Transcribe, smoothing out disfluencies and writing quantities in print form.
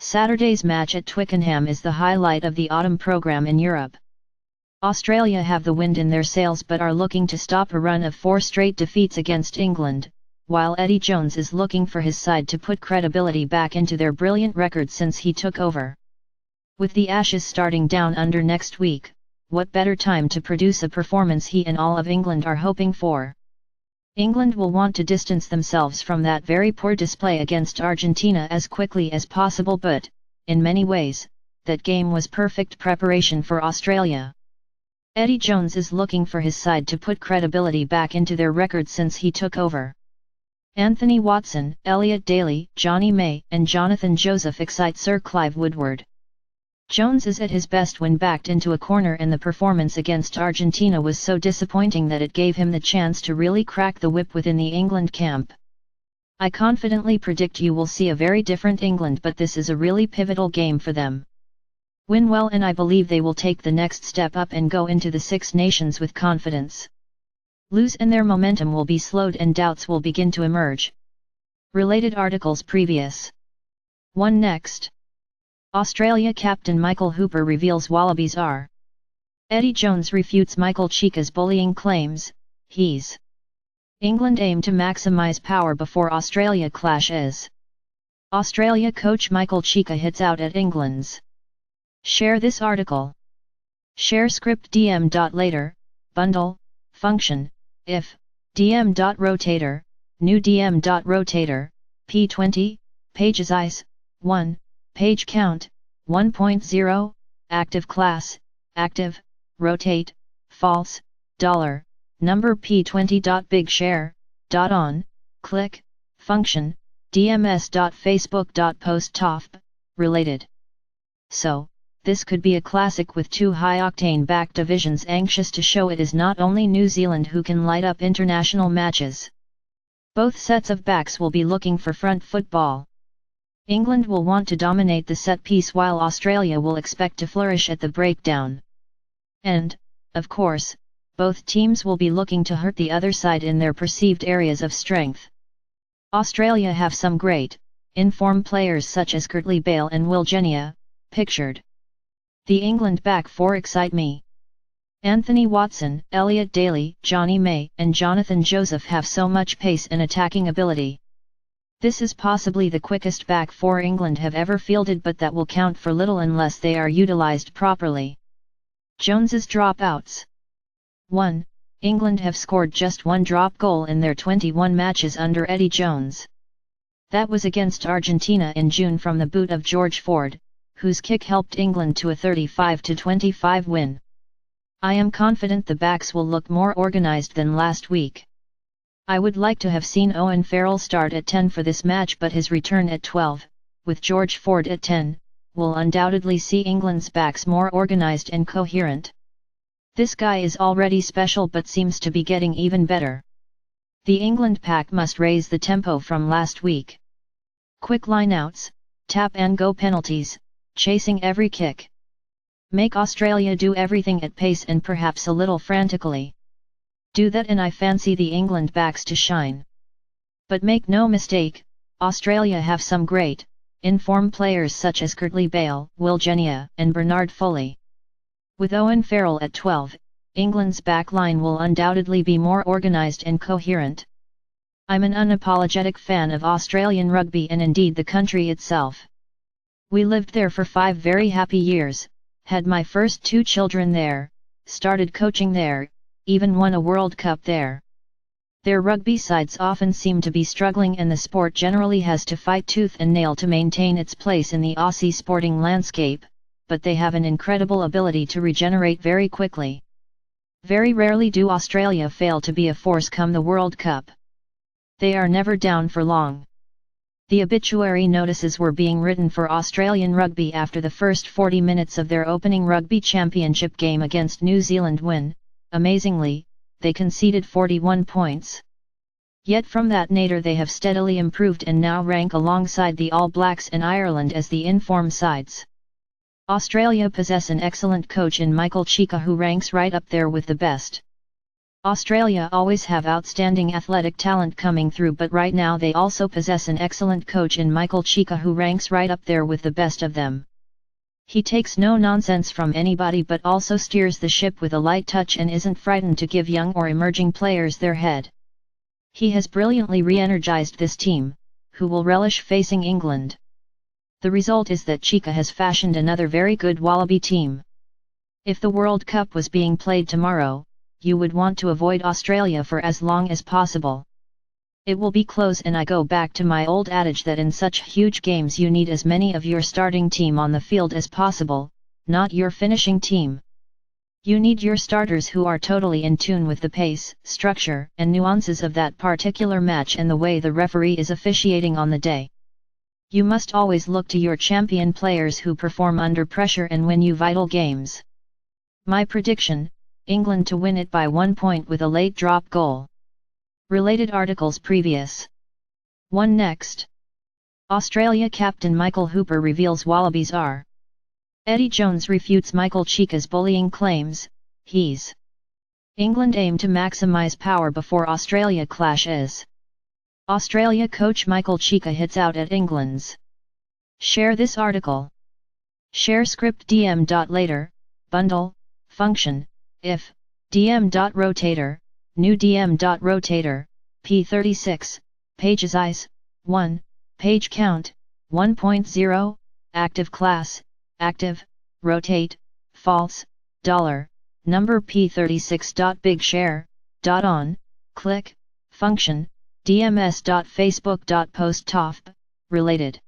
Saturday's match at Twickenham is the highlight of the autumn programme in Europe. Australia have the wind in their sails but are looking to stop a run of 4 straight defeats against England, while Eddie Jones is looking for his side to put credibility back into their brilliant record since he took over. With the Ashes starting down under next week, what better time to produce a performance he and all of England are hoping for? England will want to distance themselves from that very poor display against Argentina as quickly as possible, but, in many ways, that game was perfect preparation for Australia. Eddie Jones is looking for his side to put credibility back into their record since he took over. Anthony Watson, Elliot Daly, Johnny May and Jonathan Joseph excite Sir Clive Woodward. Jones is at his best when backed into a corner, and the performance against Argentina was so disappointing that it gave him the chance to really crack the whip within the England camp. I confidently predict you will see a very different England, but this is a really pivotal game for them. Win well and I believe they will take the next step up and go into the Six Nations with confidence. Lose and their momentum will be slowed and doubts will begin to emerge. Related articles previous. 1 next. Australia captain Michael Hooper reveals Wallabies are. Eddie Jones refutes Michael Cheika's bullying claims. He's. England aim to maximise power before Australia clashes. Australia coach Michael Cheika hits out at England's. Share this article. Share script dm.later, bundle, function, if, dm.rotator, new dm.rotator, p20, pages eyes, 1, page count, 1.0, active class, active, rotate, false, $, number p20. Big share, .on, click, function, dms.facebook.post top, related. So, this could be a classic with 2 high-octane back divisions anxious to show it is not only New Zealand who can light up international matches. Both sets of backs will be looking for front football. England will want to dominate the set piece while Australia will expect to flourish at the breakdown. And, of course, both teams will be looking to hurt the other side in their perceived areas of strength. Australia have some great, in-form players such as Curtly Bale and Will Genia, pictured. The England back 4 excite me. Anthony Watson, Elliot Daly, Johnny May and Jonathan Joseph have so much pace and attacking ability. This is possibly the quickest back 4 England have ever fielded, but that will count for little unless they are utilised properly. Jones's dropouts. 1. England have scored just 1 drop goal in their 21 matches under Eddie Jones. That was against Argentina in June from the boot of George Ford, whose kick helped England to a 35-25 win. I am confident the backs will look more organised than last week. I would like to have seen Owen Farrell start at 10 for this match, but his return at 12, with George Ford at 10, will undoubtedly see England's backs more organised and coherent. This guy is already special but seems to be getting even better. The England pack must raise the tempo from last week. Quick lineouts, tap and go penalties, chasing every kick. Make Australia do everything at pace and perhaps a little frantically. Do that and I fancy the England backs to shine. But make no mistake, Australia have some great, in-form players such as Curtly Bale, Will Genia and Bernard Foley. With Owen Farrell at 12, England's back line will undoubtedly be more organised and coherent. I'm an unapologetic fan of Australian rugby and indeed the country itself. We lived there for 5 very happy years, had my first 2 children there, started coaching there, even won a World Cup there. Their rugby sides often seem to be struggling and the sport generally has to fight tooth and nail to maintain its place in the Aussie sporting landscape, but they have an incredible ability to regenerate very quickly. Very rarely do Australia fail to be a force come the World Cup. They are never down for long. The obituary notices were being written for Australian rugby after the first 40 minutes of their opening rugby championship game against New Zealand when, amazingly, they conceded 41 points. Yet from that nadir they have steadily improved and now rank alongside the All Blacks and Ireland as the in-form sides. Australia possess an excellent coach in Michael Cheika who ranks right up there with the best. Australia always have outstanding athletic talent coming through, but right now they also possess an excellent coach in Michael Cheika, who ranks right up there with the best of them. He takes no nonsense from anybody but also steers the ship with a light touch and isn't frightened to give young or emerging players their head. He has brilliantly re-energized this team, who will relish facing England. The result is that Cheika has fashioned another very good Wallaby team. If the World Cup was being played tomorrow, you would want to avoid Australia for as long as possible. It will be close, and I go back to my old adage that in such huge games you need as many of your starting team on the field as possible, not your finishing team. You need your starters who are totally in tune with the pace, structure, and nuances of that particular match and the way the referee is officiating on the day. You must always look to your champion players who perform under pressure and win you vital games. My prediction: England to win it by 1 point with a late drop goal. Related articles previous. 1 next. Australia captain Michael Hooper reveals Wallabies are. Eddie Jones refutes Michael Cheika's bullying claims. He's. England aim to maximise power before Australia clashes. Australia coach Michael Cheika hits out at England's. Share this article. Share script dm.later, bundle, function, if, dm.rotator, new dm.rotator, p36, pages eyes, 1, page count, 1.0, active class, active, rotate, false, $, number p36.bigshare.on, click, function, dms.facebook.post related.